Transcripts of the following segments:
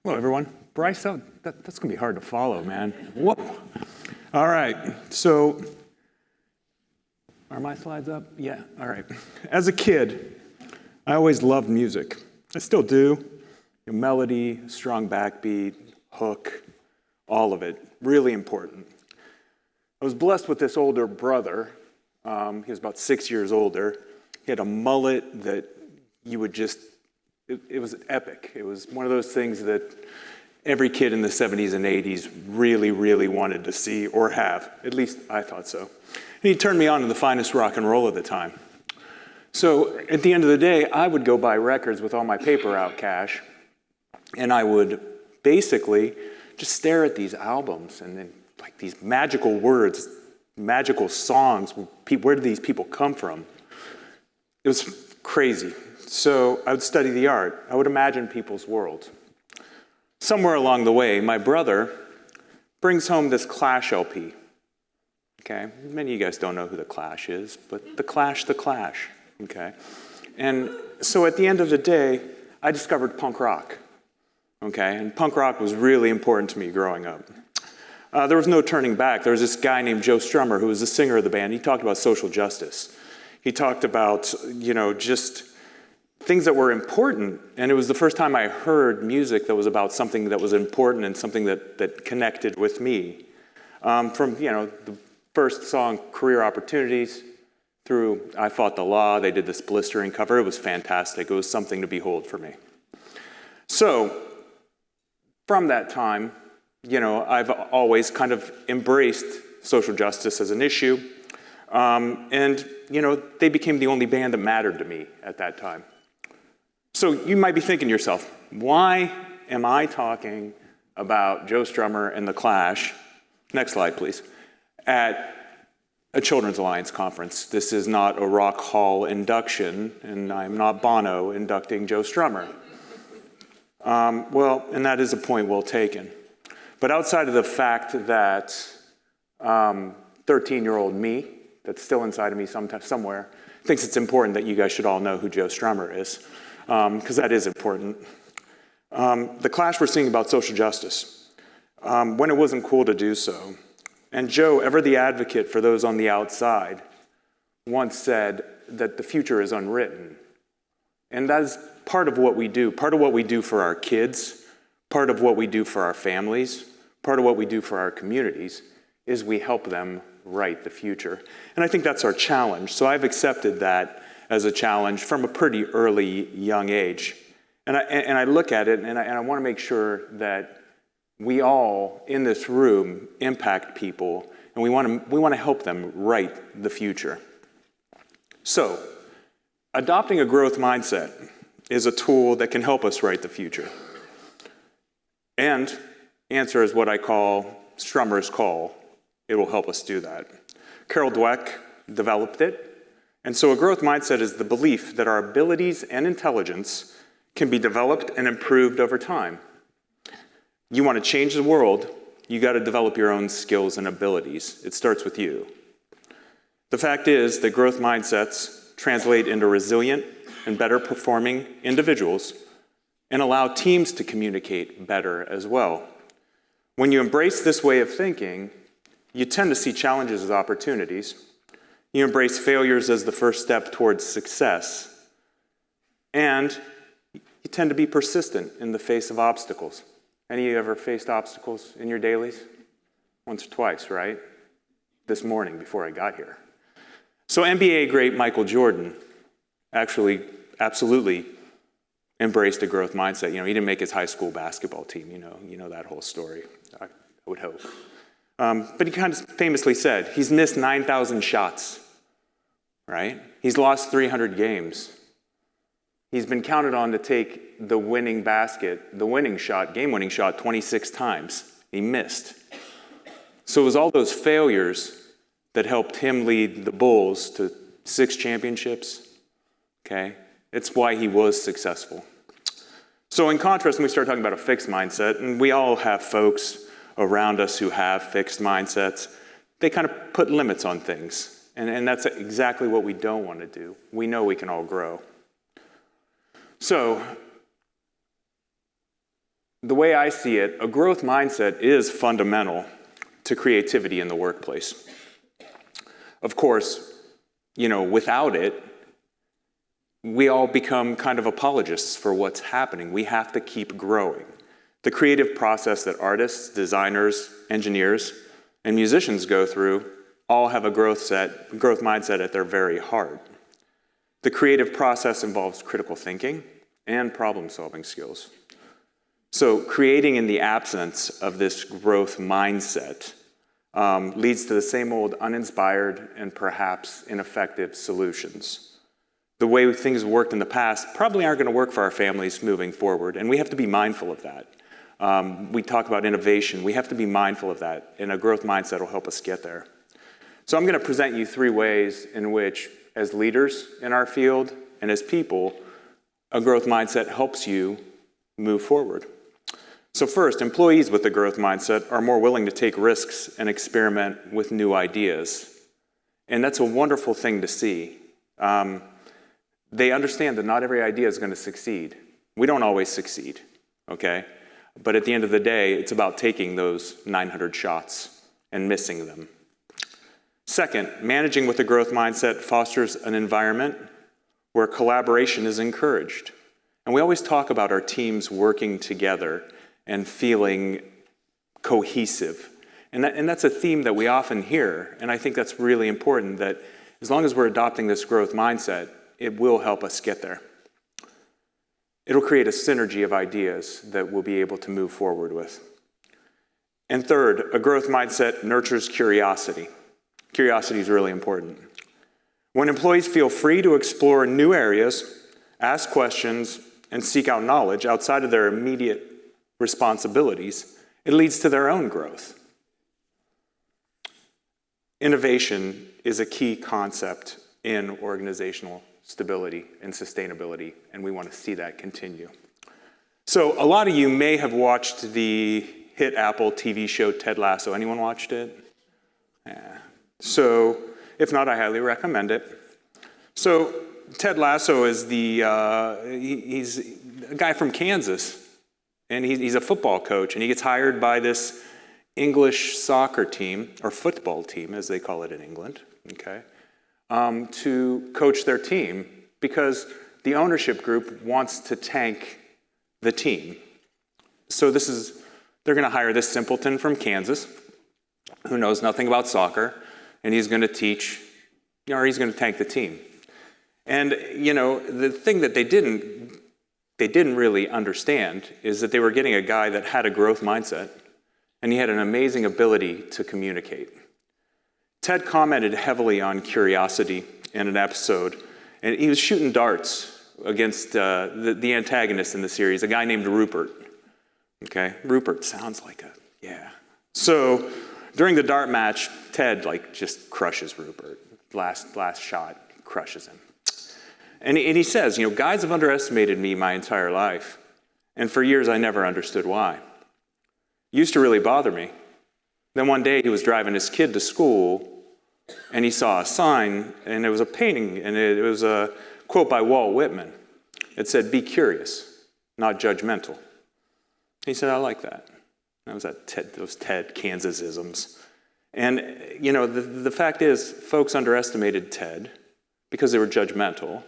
Hello, everyone. Bryce, that's going to be hard to follow, man. Whoa. All right. So, are my slides up? Yeah. All right. As a kid, I always loved music. I still do. Melody, strong backbeat, hook, all of it. Really important. I was blessed with this older brother. He was about 6 years older. He had a mullet that you would just, it was epic. It was one of those things that every kid in the 70s and 80s really, really wanted to see or have. At least I thought so. And he turned me on to the finest rock and roll of the time. So at the end of the day, I would go buy records with all my paper out cash, and I would basically just stare at these albums and then like these magical words, magical songs. Where do these people come from? It was crazy. So I would study the art. I would imagine people's worlds. Somewhere along the way, my brother brings home this Clash LP. Okay, many of you guys don't know who the Clash is, but the Clash, okay? And so at the end of the day, I discovered punk rock, okay? And punk rock was really important to me growing up. There was no turning back. There was this guy named Joe Strummer who was the singer of the band. He talked about social justice. He talked about, just things that were important, and it was the first time I heard music that was about something that was important and something that connected with me. From, the first song, Career Opportunities, through I Fought the Law. They did this blistering cover. It was fantastic. It was something to behold for me. So, from that time, I've always kind of embraced social justice as an issue, and they became the only band that mattered to me at that time. So you might be thinking to yourself, why am I talking about Joe Strummer and the Clash, next slide please, at a Children's Alliance conference? This is not a Rock Hall induction, and I'm not Bono inducting Joe Strummer. And that is a point well taken. But outside of the fact that 13-year-old me, that's still inside of me somewhere, thinks it's important that you guys should all know who Joe Strummer is, because that is important. The Clash were singing about social justice when it wasn't cool to do so. And Joe, ever the advocate for those on the outside, once said that the future is unwritten. And that is part of what we do for our kids, part of what we do for our families, part of what we do for our communities, is we help them write the future. And I think that's our challenge. So I've accepted that as a challenge from a pretty early young age. And I look at it and I want to make sure that we all in this room impact people, and we want to help them write the future. So, adopting a growth mindset is a tool that can help us write the future. And answer is what I call Strummer's Call. It will help us do that. Carol Dweck developed it. And so a growth mindset is the belief that our abilities and intelligence can be developed and improved over time. You want to change the world, you got to develop your own skills and abilities. It starts with you. The fact is that growth mindsets translate into resilient and better performing individuals and allow teams to communicate better as well. When you embrace this way of thinking, you tend to see challenges as opportunities. You embrace failures as the first step towards success. And you tend to be persistent in the face of obstacles. Any of you ever faced obstacles in your dailies? Once or twice, right? This morning before I got here. So NBA great Michael Jordan actually absolutely embraced a growth mindset. He didn't make his high school basketball team. You know that whole story, I would hope. But he kind of famously said, he's missed 9,000 shots, right? He's lost 300 games. He's been counted on to take the winning shot, game-winning shot 26 times. He missed. So it was all those failures that helped him lead the Bulls to 6 championships, okay? It's why he was successful. So in contrast, when we start talking about a fixed mindset, and we all have folks around us who have fixed mindsets, they kind of put limits on things. And that's exactly what we don't want to do. We know we can all grow. So, The way I see it, a growth mindset is fundamental to creativity in the workplace. Of course, without it, we all become kind of apologists for what's happening. We have to keep growing. The creative process that artists, designers, engineers, and musicians go through all have a growth mindset at their very heart. The creative process involves critical thinking and problem-solving skills. So creating in the absence of this growth mindset leads to the same old uninspired and perhaps ineffective solutions. The way things worked in the past probably aren't going to work for our families moving forward, and we have to be mindful of that. We talk about innovation. We have to be mindful of that, and a growth mindset will help us get there. So I'm going to present you 3 ways in which, as leaders in our field and as people, a growth mindset helps you move forward. So first, employees with a growth mindset are more willing to take risks and experiment with new ideas. And that's a wonderful thing to see. They understand that not every idea is going to succeed. We don't always succeed, okay? But at the end of the day, it's about taking those 900 shots and missing them. Second, managing with a growth mindset fosters an environment where collaboration is encouraged. And we always talk about our teams working together and feeling cohesive. And that's a theme that we often hear. And I think that's really important, that as long as we're adopting this growth mindset, it will help us get there. It'll create a synergy of ideas that we'll be able to move forward with. And third, a growth mindset nurtures curiosity. Curiosity is really important. When employees feel free to explore new areas, ask questions, and seek out knowledge outside of their immediate responsibilities, it leads to their own growth. Innovation is a key concept in organizational stability and sustainability, and we want to see that continue. So a lot of you may have watched the hit Apple TV show Ted Lasso. Anyone watched it? Yeah. So if not, I highly recommend it. So Ted Lasso is he's a guy from Kansas, and he's a football coach, and he gets hired by this English soccer team, or football team as they call it in England, okay, to coach their team because the ownership group wants to tank the team. So they're going to hire this simpleton from Kansas who knows nothing about soccer, and he's going to teach, or he's going to tank the team. And, the thing that they didn't really understand is that they were getting a guy that had a growth mindset, and he had an amazing ability to communicate. Ted commented heavily on curiosity in an episode, and he was shooting darts against the antagonist in the series, a guy named Rupert. Okay, Rupert sounds like yeah. So during the dart match, Ted just crushes Rupert. Last shot, crushes him. And he says, guys have underestimated me my entire life, and for years I never understood why. It used to really bother me. Then one day he was driving his kid to school, and he saw a sign, and it was a painting, and it was a quote by Walt Whitman. It said, "Be curious, not judgmental." He said, "I like that." That was those Ted Kansas-isms. And, the fact is, folks underestimated Ted because they were judgmental.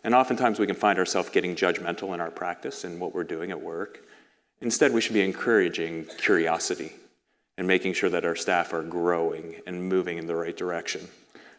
And oftentimes we can find ourselves getting judgmental in our practice and what we're doing at work. Instead, we should be encouraging curiosity and making sure that our staff are growing and moving in the right direction.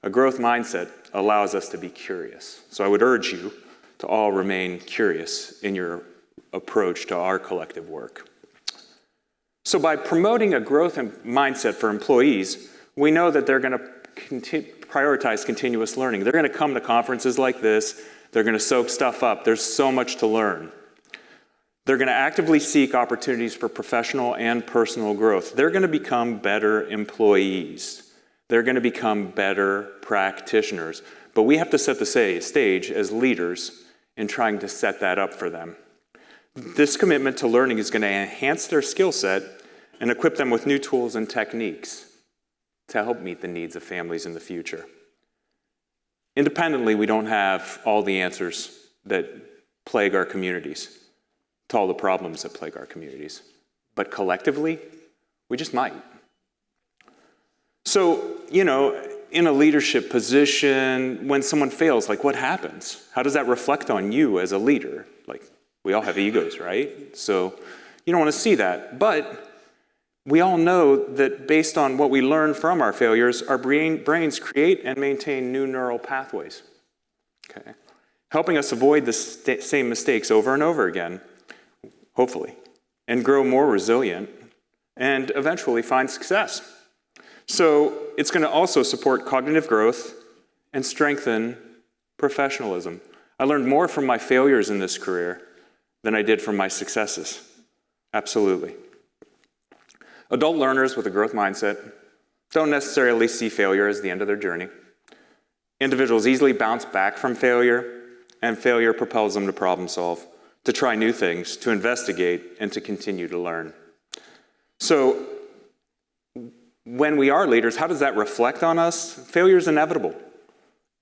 A growth mindset allows us to be curious. So I would urge you to all remain curious in your approach to our collective work. So by promoting a growth mindset for employees, we know that they're going to prioritize continuous learning. They're going to come to conferences like this. They're going to soak stuff up. There's so much to learn. They're going to actively seek opportunities for professional and personal growth. They're going to become better employees. They're going to become better practitioners. But we have to set the stage as leaders in trying to set that up for them. This commitment to learning is going to enhance their skill set and equip them with new tools and techniques to help meet the needs of families in the future. Independently, we don't have all the answers that plague our communities to all the problems that plague our communities. But collectively, we just might. So, in a leadership position, when someone fails, like what happens? How does that reflect on you as a leader? Like, we all have egos, right? So you don't want to see that. But we all know that based on what we learn from our failures, our brains create and maintain new neural pathways, okay? Helping us avoid the same mistakes over and over again, hopefully, and grow more resilient and eventually find success. So it's going to also support cognitive growth and strengthen professionalism. I learned more from my failures in this career than I did from my successes. Absolutely. Adult learners with a growth mindset don't necessarily see failure as the end of their journey. Individuals easily bounce back from failure, and failure propels them to problem solve, to try new things, to investigate, and to continue to learn. So when we are leaders, how does that reflect on us? Failure is inevitable.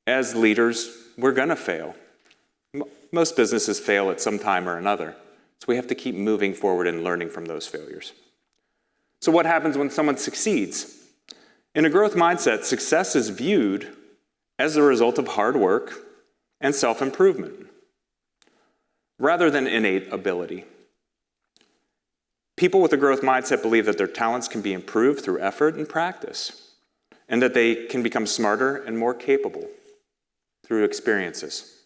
As leaders, we're going to fail. Most businesses fail at some time or another, so we have to keep moving forward and learning from those failures. So what happens when someone succeeds? In a growth mindset, success is viewed as the result of hard work and self-improvement, rather than innate ability. People with a growth mindset believe that their talents can be improved through effort and practice, and that they can become smarter and more capable through experiences.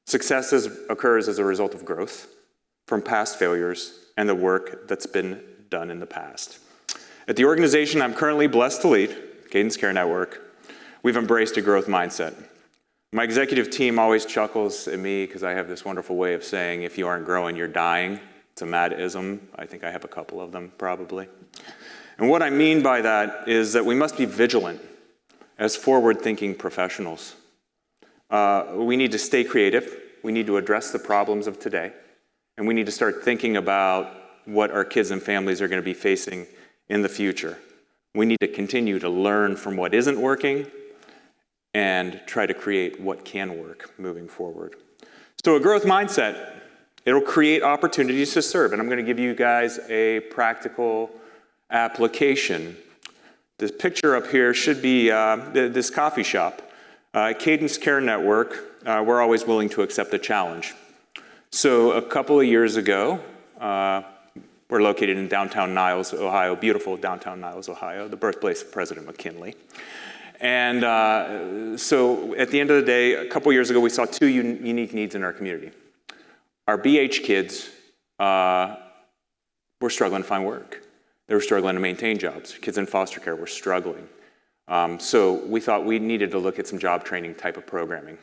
Success occurs as a result of growth from past failures and the work that's been done in the past. At the organization I'm currently blessed to lead, Cadence Care Network, we've embraced a growth mindset. My executive team always chuckles at me because I have this wonderful way of saying, if you aren't growing, you're dying. It's a mad-ism. I think I have a couple of them, probably. And what I mean by that is that we must be vigilant as forward-thinking professionals. We need to stay creative. We need to address the problems of today. And we need to start thinking about what our kids and families are going to be facing in the future. We need to continue to learn from what isn't working and try to create what can work moving forward. So a growth mindset, it'll create opportunities to serve. And I'm going to give you guys a practical application. This picture up here should be this coffee shop. Cadence Care Network, we're always willing to accept a challenge. So a couple of years ago, we're located in downtown Niles, Ohio, beautiful downtown Niles, Ohio, the birthplace of President McKinley. And so at the end of the day, a couple years ago, we saw two unique needs in our community. Our BH kids were struggling to find work. They were struggling to maintain jobs. Kids in foster care were struggling. So we thought we needed to look at some job training type of programming.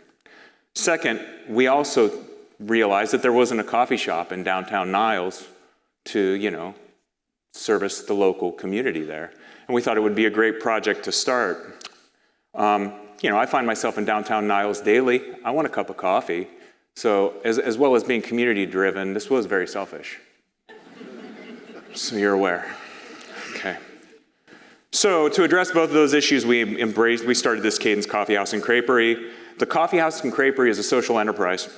Second, we also realized that there wasn't a coffee shop in downtown Niles to, service the local community there. And we thought it would be a great project to start. I find myself in downtown Niles daily. I want a cup of coffee. So as well as being community driven, this was very selfish. So you're aware. Okay. So to address both of those issues, we started this Cadence Coffee House and Creperie. The Coffee House and Creperie is a social enterprise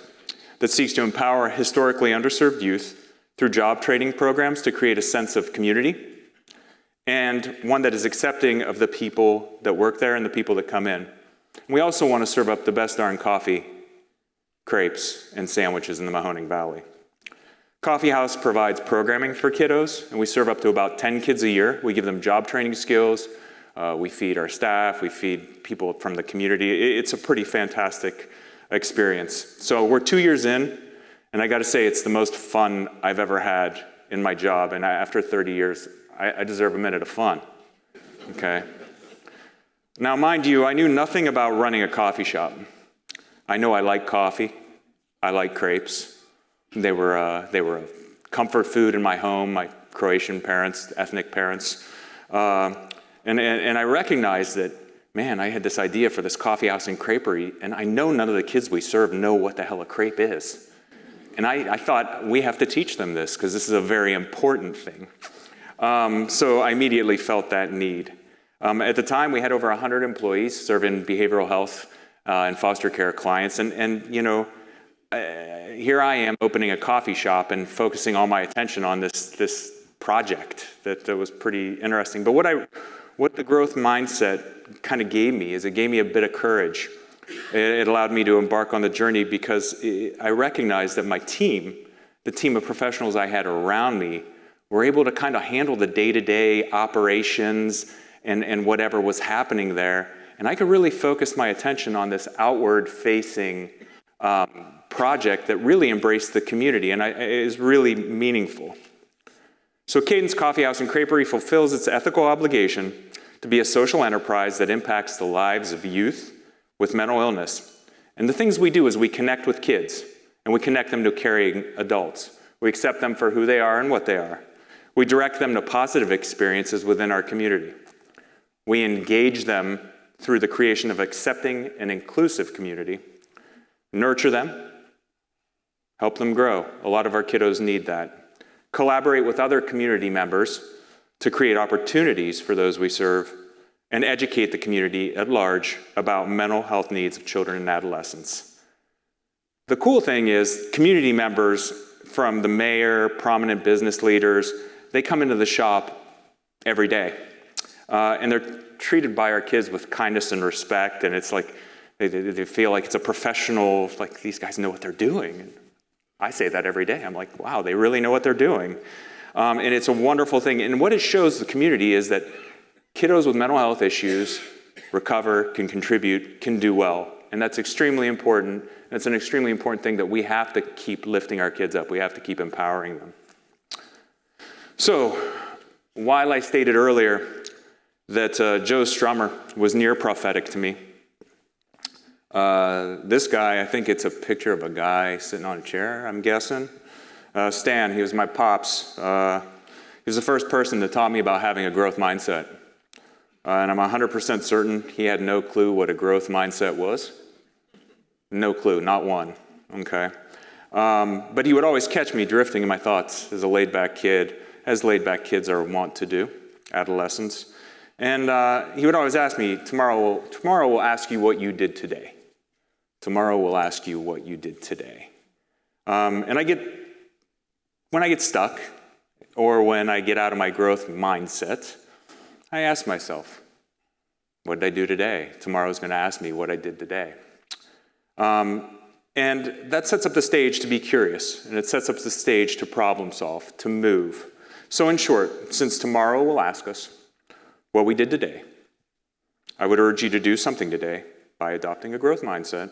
that seeks to empower historically underserved youth through job training programs to create a sense of community, and one that is accepting of the people that work there and the people that come in. We also want to serve up the best darn coffee, crepes, and sandwiches in the Mahoning Valley. Coffee House provides programming for kiddos, and we serve up to about 10 kids a year. We give them job training skills. We feed our staff. We feed people from the community. It's a pretty fantastic experience. So we're 2 years in, and I got to say, it's the most fun I've ever had in my job. And after 30 years, I deserve a minute of fun. Okay. Now, mind you, I knew nothing about running a coffee shop. I know I like coffee. I like crepes. They were a comfort food in my home. My Croatian parents, ethnic parents, and I recognized that, man, I had this idea for this coffee house and creperie, and I know none of the kids we serve know what the hell a crepe is. And I thought, we have to teach them this, because this is a very important thing. So I immediately felt that need. At the time, we had over 100 employees serving behavioral health and foster care clients, and here I am opening a coffee shop and focusing all my attention on this project that was pretty interesting. But what the growth mindset kind of gave me is it gave me a bit of courage. It allowed me to embark on the journey because I recognized that my team, the team of professionals I had around me, were able to kind of handle the day-to-day operations and whatever was happening there. And I could really focus my attention on this outward-facing project that really embraced the community, and it is really meaningful. So Cadence Coffee House and Creperie fulfills its ethical obligation to be a social enterprise that impacts the lives of youth with mental illness. And the things we do is we connect with kids, and we connect them to caring adults. We accept them for who they are and what they are. We direct them to positive experiences within our community. We engage them through the creation of accepting and inclusive community, nurture them, help them grow. A lot of our kiddos need that. Collaborate with other community members to create opportunities for those we serve, and educate the community at large about mental health needs of children and adolescents. The cool thing is community members from the mayor, prominent business leaders, they come into the shop every day. And they're treated by our kids with kindness and respect, and it's like they feel like it's a professional, like these guys know what they're doing. And I say that every day. I'm like, wow, they really know what they're doing. And it's a wonderful thing. And what it shows the community is that kiddos with mental health issues recover, can contribute, can do well. And that's extremely important. And it's an extremely important thing that we have to keep lifting our kids up. We have to keep empowering them. So, while I stated earlier that Joe Strummer was near prophetic to me, this guy, I think it's a picture of a guy sitting on a chair, I'm guessing. Stan, he was my pops. He was the first person that taught me about having a growth mindset. And I'm 100% certain he had no clue what a growth mindset was. No clue, not one, okay? But he would always catch me drifting in my thoughts as a laid-back kid, as laid-back kids are wont to do, adolescents. And he would always ask me, tomorrow we'll ask you what you did today. Tomorrow we'll ask you what you did today. And when I get stuck, or when I get out of my growth mindset, I ask myself, what did I do today? Tomorrow's going to ask me what I did today. And that sets up the stage to be curious, and it sets up the stage to problem solve, to move. So in short, since tomorrow will ask us what we did today, I would urge you to do something today by adopting a growth mindset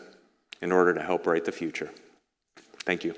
in order to help write the future. Thank you.